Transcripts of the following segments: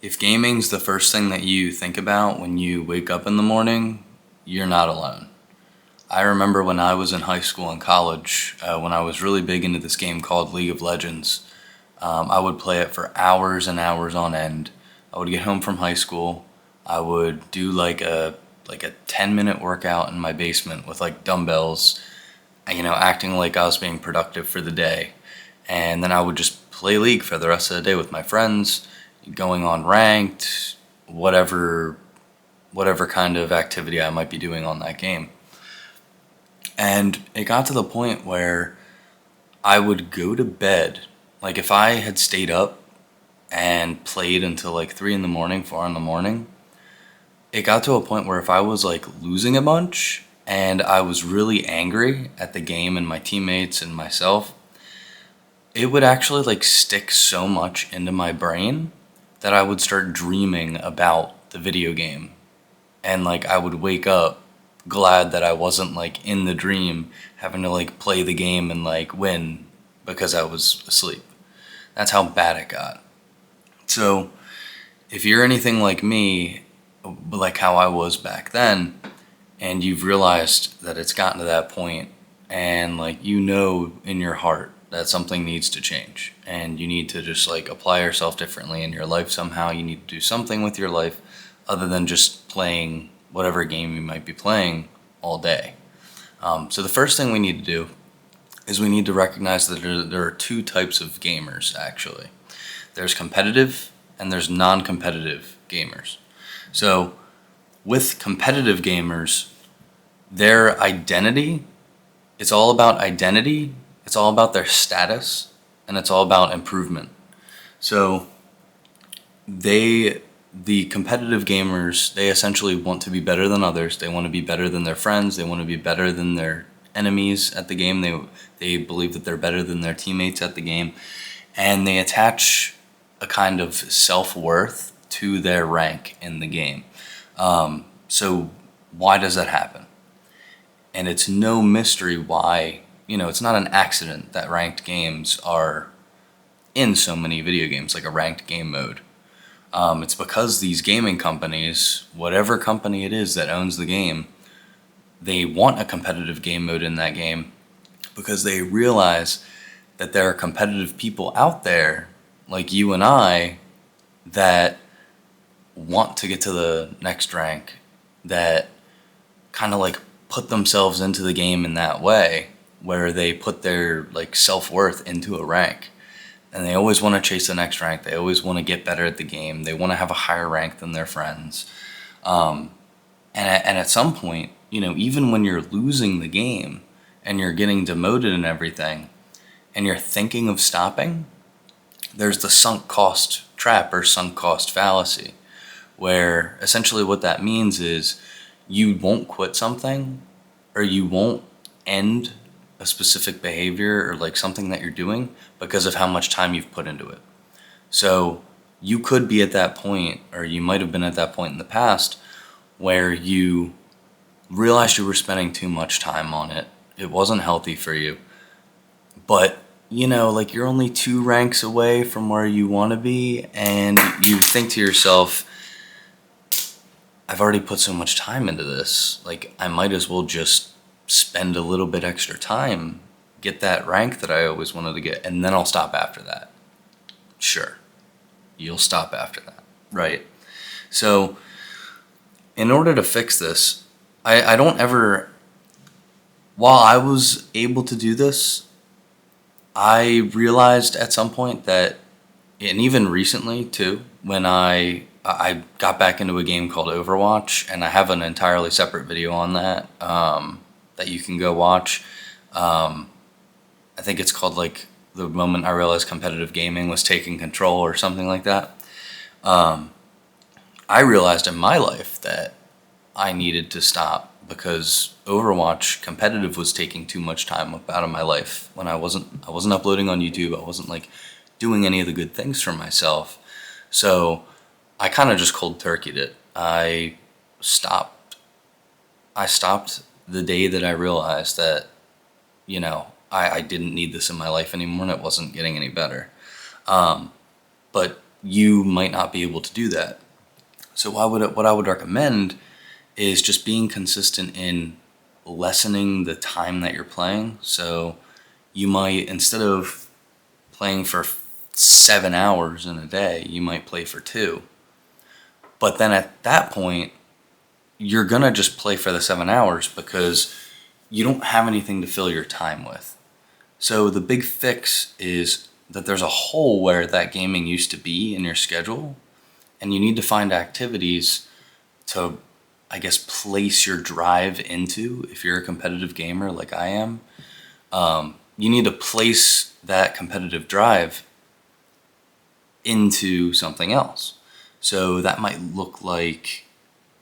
If gaming's the first thing that you think about when you wake up in the morning, you're not alone. I remember when I was in high school and college, when I was really big into this game called League of Legends. I would play it for hours and hours on end. I would get home from high school. I would do like a 10-minute workout in my basement with like dumbbells, acting like I was being productive for the day. And then I would just play League for the rest of the day with my friends, going on ranked, whatever kind of activity I might be doing on that game. And it got to the point where I would go to bed. Like if I had stayed up and played until like 3 in the morning, 4 in the morning, it got to a point where if I was like losing a bunch and I was really angry at the game and my teammates and myself, it would actually like stick so much into my brain that I would start dreaming about the video game. And like I would wake up glad that I wasn't like in the dream having to like play the game and like win because I was asleep. That's how bad it got. So if you're anything like me, like how I was back then, and you've realized that it's gotten to that point, and like in your heart that something needs to change, and you need to just like apply yourself differently in your life somehow, you need to do something with your life other than just playing whatever game you might be playing all day. So the first thing we need to do is we need to recognize that there are two types of gamers actually. There's competitive and there's non-competitive gamers. So with competitive gamers, their identity, it's all about identity, it's all about their status, and it's all about improvement. So the competitive gamers, they essentially want to be better than others. They want to be better than their friends. They want to be better than their enemies at the game. They believe that they're better than their teammates at the game. And they attach a kind of self-worth to their rank in the game. So why does that happen? And it's no mystery why, it's not an accident that ranked games are in so many video games, like a ranked game mode. It's because these gaming companies, whatever company it is that owns the game, they want a competitive game mode in that game because they realize that there are competitive people out there, like you and I, that want to get to the next rank, that kind of like put themselves into the game in that way, where they put their like self-worth into a rank. And they always want to chase the next rank. They always want to get better at the game. They want to have a higher rank than their friends. And at some point, even when you're losing the game and you're getting demoted and everything, and you're thinking of stopping, there's the sunk cost trap or sunk cost fallacy, where essentially what that means is you won't quit something or you won't end a specific behavior or like something that you're doing because of how much time you've put into it. So you could be at that point, or you might have been at that point in the past, where you realized you were spending too much time on it. It wasn't healthy for you. But, like you're only 2 ranks away from where you want to be, and you think to yourself, I've already put so much time into this. Like, I might as well just spend a little bit extra time, get that rank that I always wanted to get, and then I'll stop after that. Sure, you'll stop after that, right? So, in order to fix this, I don't ever, while I was able to do this, I realized at some point that, and even recently too, when I got back into a game called Overwatch, and I have an entirely separate video on that that you can go watch. I think it's called like The Moment I Realized Competitive Gaming Was Taking Control or something like that. I realized in my life that I needed to stop because Overwatch competitive was taking too much time up out of my life when I wasn't uploading on YouTube. I wasn't like doing any of the good things for myself. So I kind of just cold turkeyed it. I stopped the day that I realized that, I didn't need this in my life anymore and it wasn't getting any better. But you might not be able to do that. So what I would recommend is just being consistent in lessening the time that you're playing. So you might, instead of playing for 7 hours in a day, you might play for 2. But then at that point, you're going to just play for the 7 hours because you don't have anything to fill your time with. So the big fix is that there's a hole where that gaming used to be in your schedule, and you need to find activities to, I guess, place your drive into. If you're a competitive gamer like I am, you need to place that competitive drive into something else. So that might look like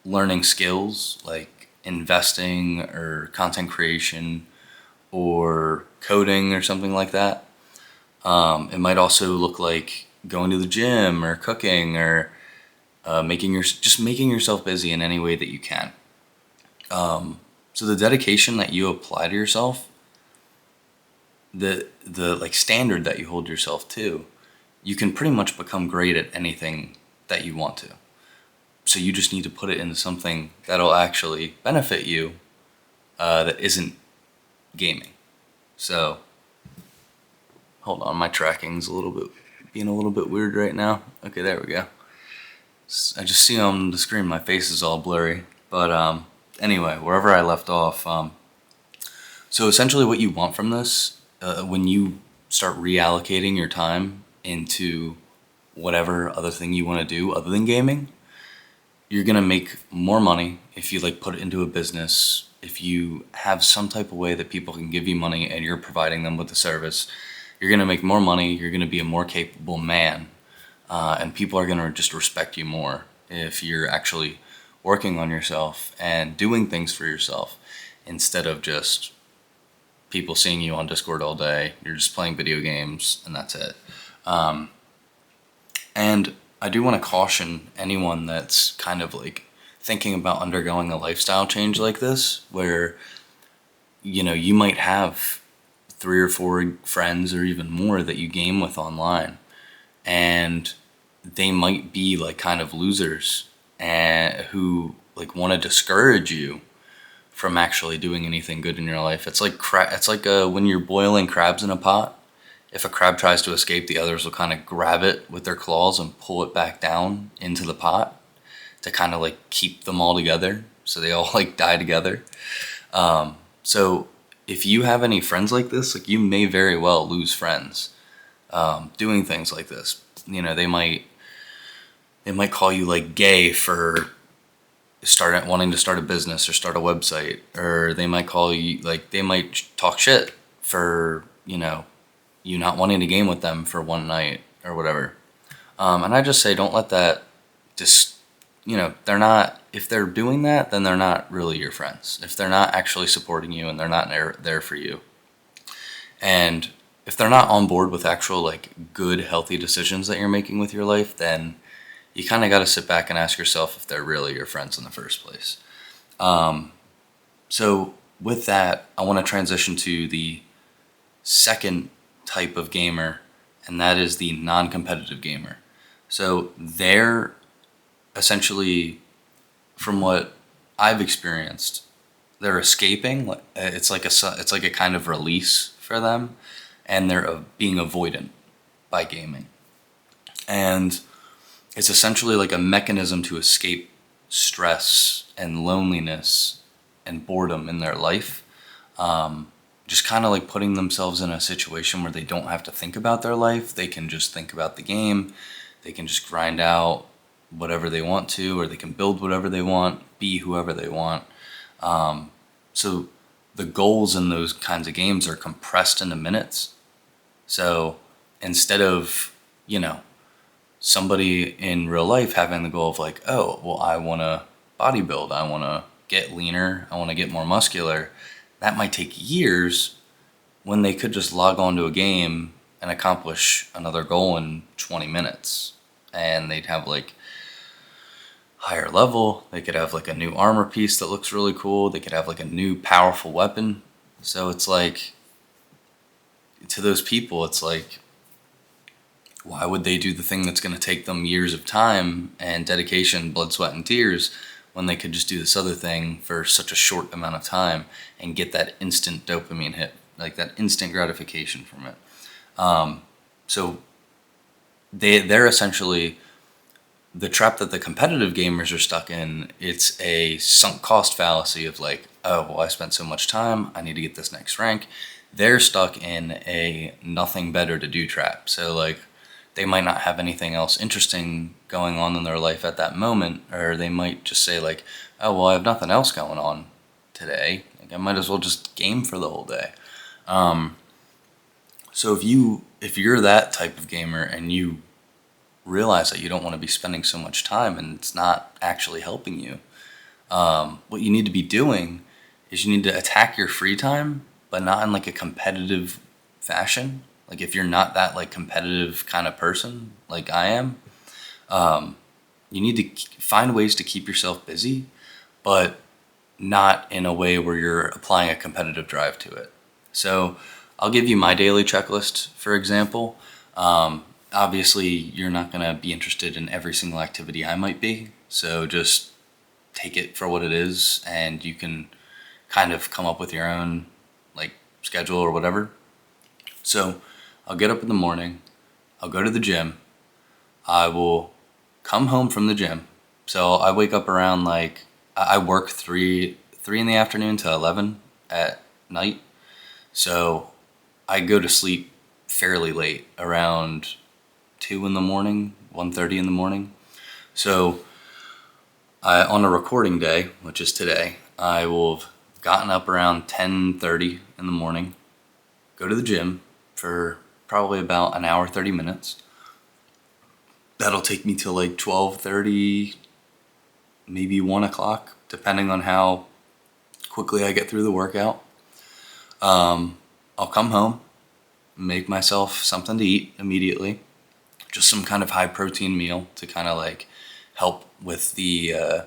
learning skills like investing or content creation or coding or something like that. It might also look like going to the gym or cooking or making yourself busy in any way that you can. So the dedication that you apply to yourself, the like standard that you hold yourself to, you can pretty much become great at anything that you want to. So you just need to put it into something that'll actually benefit you, that isn't gaming. So hold on, my tracking's being a little bit weird right now. Okay, there we go. I just see on the screen my face is all blurry. But anyway, wherever I left off. So essentially what you want from this, when you start reallocating your time into whatever other thing you want to do other than gaming, you're going to make more money if you like put it into a business. If you have some type of way that people can give you money and you're providing them with a service, you're going to make more money. You're going to be a more capable man. And people are going to just respect you more if you're actually working on yourself and doing things for yourself instead of just people seeing you on Discord all day. You're just playing video games and that's it. And I do want to caution anyone that's kind of like thinking about undergoing a lifestyle change like this, where, you know, you might have 3 or 4 friends or even more that you game with online, and they might be like kind of losers and who like want to discourage you from actually doing anything good in your life. It's like when you're boiling crabs in a pot. If a crab tries to escape, the others will kind of grab it with their claws and pull it back down into the pot to kind of like keep them all together, so they all like die together. So if you have any friends like this, like you may very well lose friends doing things like this. You know, they might call you like gay for wanting to start a business or start a website, or they might call you like, they might talk shit for, you know, you not wanting to game with them for one night or whatever. And I just say, don't let that just, you know, if they're doing that, then they're not really your friends. If they're not actually supporting you and they're not there for you. And if they're not on board with actual like good, healthy decisions that you're making with your life, then you kind of got to sit back and ask yourself if they're really your friends in the first place. So with that, I want to transition to the second type of gamer, and that is the non-competitive gamer. So they're essentially, from what I've experienced, they're escaping. It's like a kind of release for them, and they're being avoidant by gaming. And it's essentially like a mechanism to escape stress and loneliness and boredom in their life. Just kind of like putting themselves in a situation where they don't have to think about their life. They can just think about the game. They can just grind out whatever they want to, or they can build whatever they want, be whoever they want. So the goals in those kinds of games are compressed into minutes. So instead of, you know, somebody in real life having the goal of like, oh, well, I want to bodybuild, I want to get leaner, I want to get more muscular, that might take years when they could just log on to a game and accomplish another goal in 20 minutes. And they'd have like higher level, they could have like a new armor piece that looks really cool, they could have like a new powerful weapon. So it's like, to those people, it's like, Why would they do the thing that's going to take them years of time and dedication, blood, sweat, and tears, when they could just do this other thing for such a short amount of time and get that instant dopamine hit, like that instant gratification from it? So they're essentially the trap that the competitive gamers are stuck in. It's a sunk cost fallacy of like, oh, well, I spent so much time, I need to get this next rank. They're stuck in a nothing better to do trap. So like, they might not have anything else interesting going on in their life at that moment, or they might just say like, oh, well, I have nothing else going on today. Like, I might as well just game for the whole day. So if you're that type of gamer and you realize that you don't want to be spending so much time and it's not actually helping you, what you need to be doing is you need to attack your free time, but not in like a competitive fashion. Like if you're not that like competitive kind of person like I am, you need to find ways to keep yourself busy, but not in a way where you're applying a competitive drive to it. So I'll give you my daily checklist, for example. Obviously, you're not going to be interested in every single activity I might be, so just take it for what it is, and you can kind of come up with your own like schedule or whatever. So I'll get up in the morning, I'll go to the gym, I will come home from the gym. So I wake up around like I work three in the afternoon to 11 at night. So I go to sleep fairly late, around 2 in the morning, 1:30 in the morning. So on a recording day, which is today, I will have gotten up around 10:30 in the morning, go to the gym for probably about an hour, 30 minutes. That'll take me till like 12:30, maybe 1 o'clock, depending on how quickly I get through the workout. I'll come home, make myself something to eat immediately, just some kind of high protein meal to kind of like help with the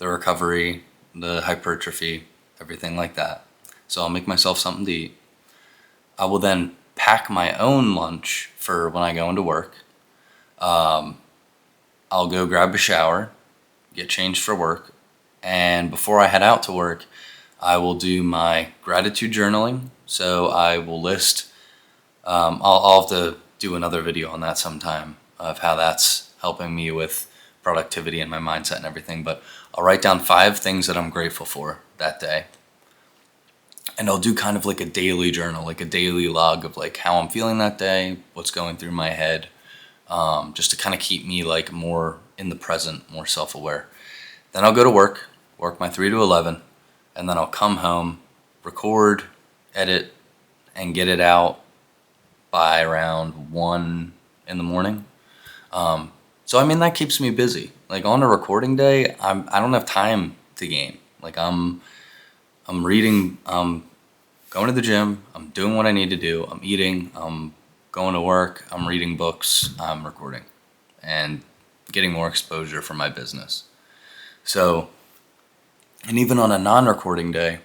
recovery, the hypertrophy, everything like that. So I'll make myself something to eat. I will then pack my own lunch for when I go into work. I'll go grab a shower, get changed for work, and before I head out to work, I will do my gratitude journaling. So I will list, I'll have to do another video on that sometime of how that's helping me with productivity and my mindset and everything. But I'll write down 5 things that I'm grateful for that day. And I'll do kind of like a daily journal, like a daily log of like how I'm feeling that day, what's going through my head, just to kind of keep me like more in the present, more self-aware. Then I'll go to work my 3 to 11, and then I'll come home, record, edit, and get it out by around 1 in the morning. So I mean that keeps me busy. Like on a recording day, I don't have time to game. Like I'm reading, I'm going to the gym, I'm doing what I need to do, I'm eating, I'm going to work, I'm reading books, I'm recording, and getting more exposure for my business. So, and even on a non-recording day,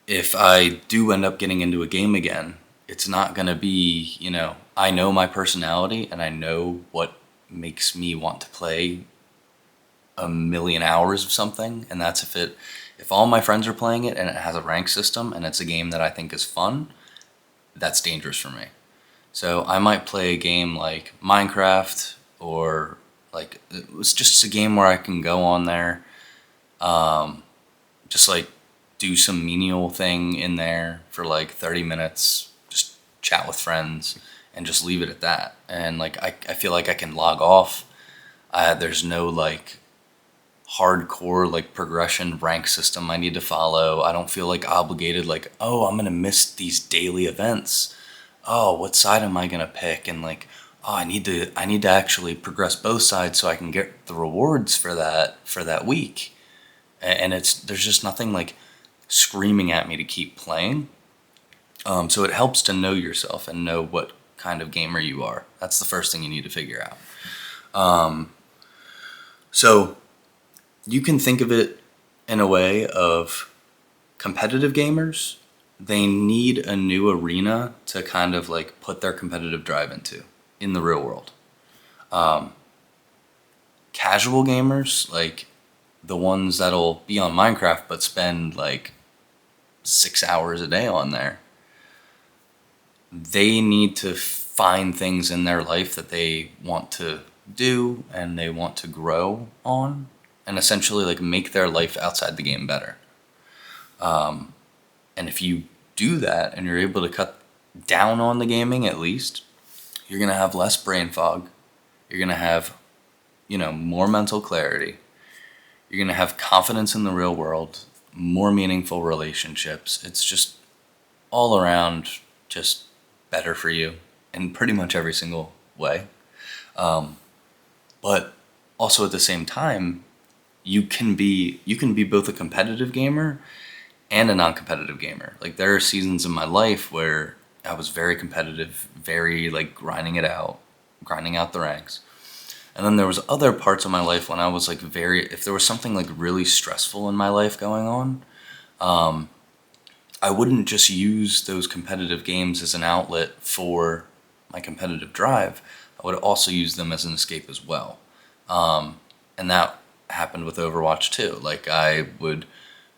if I do end up getting into a game again, it's not going to be, I know my personality and I know what makes me want to play a million hours of something. And that's if all my friends are playing it and it has a rank system and it's a game that I think is fun, that's dangerous for me. So I might play a game like Minecraft, or like it's just a game where I can go on there, just like do some menial thing in there for like 30 minutes, just chat with friends and just leave it at that. And like I feel like I can log off. There's no like hardcore like progression rank system I need to follow. I don't feel like obligated, like, oh, I'm gonna miss these daily events. Oh, what side am I gonna pick? And like, oh, I need to actually progress both sides so I can get the rewards for that week. And there's just nothing like screaming at me to keep playing. So it helps to know yourself and know what kind of gamer you are. That's the first thing you need to figure out. So you can think of it in a way of competitive gamers. They need a new arena to kind of like put their competitive drive into. in the real world. Casual gamers, like the ones that'll be on Minecraft but spend like 6 hours a day on there, they need to find things in their life that they want to do and they want to grow on, and essentially like make their life outside the game better. And if you do that and you're able to cut down on the gaming, at least you're going to have less brain fog. You're going to have, more mental clarity. You're going to have confidence in the real world, more meaningful relationships. It's just all around just better for you in pretty much every single way. But also at the same time, you can be both a competitive gamer and a non-competitive gamer. Like there are seasons in my life where I was very competitive, very like grinding out the ranks. And then there was other parts of my life when I was like if there was something like really stressful in my life going on, I wouldn't just use those competitive games as an outlet for my competitive drive. I would also use them as an escape as well. And that happened with Overwatch too. Like I would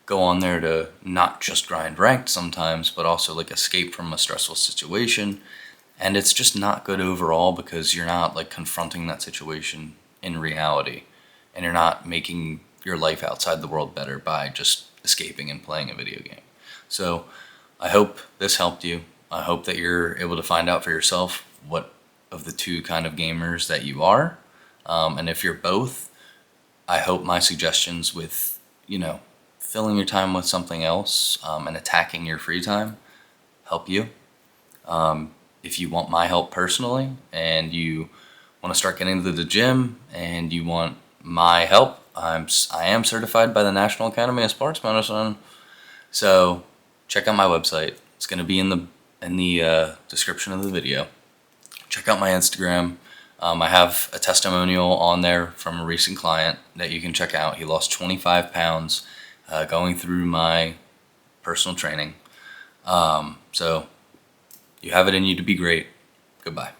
go on there to not just grind ranked sometimes, but also like escape from a stressful situation. And it's just not good overall because you're not like confronting that situation in reality, and you're not making your life outside the world better by just escaping and playing a video game. So I hope this helped you. I hope that you're able to find out for yourself what of the two kind of gamers that you are. And if you're both, I hope my suggestions with, filling your time with something else and attacking your free time help you. If you want my help personally and you want to start getting to the gym and you want my help, I am certified by the National Academy of Sports Medicine. So check out my website. It's going to be in the description of the video. Check out my Instagram. I have a testimonial on there from a recent client that you can check out. He lost 25 pounds going through my personal training. So you have it in you to be great. Goodbye.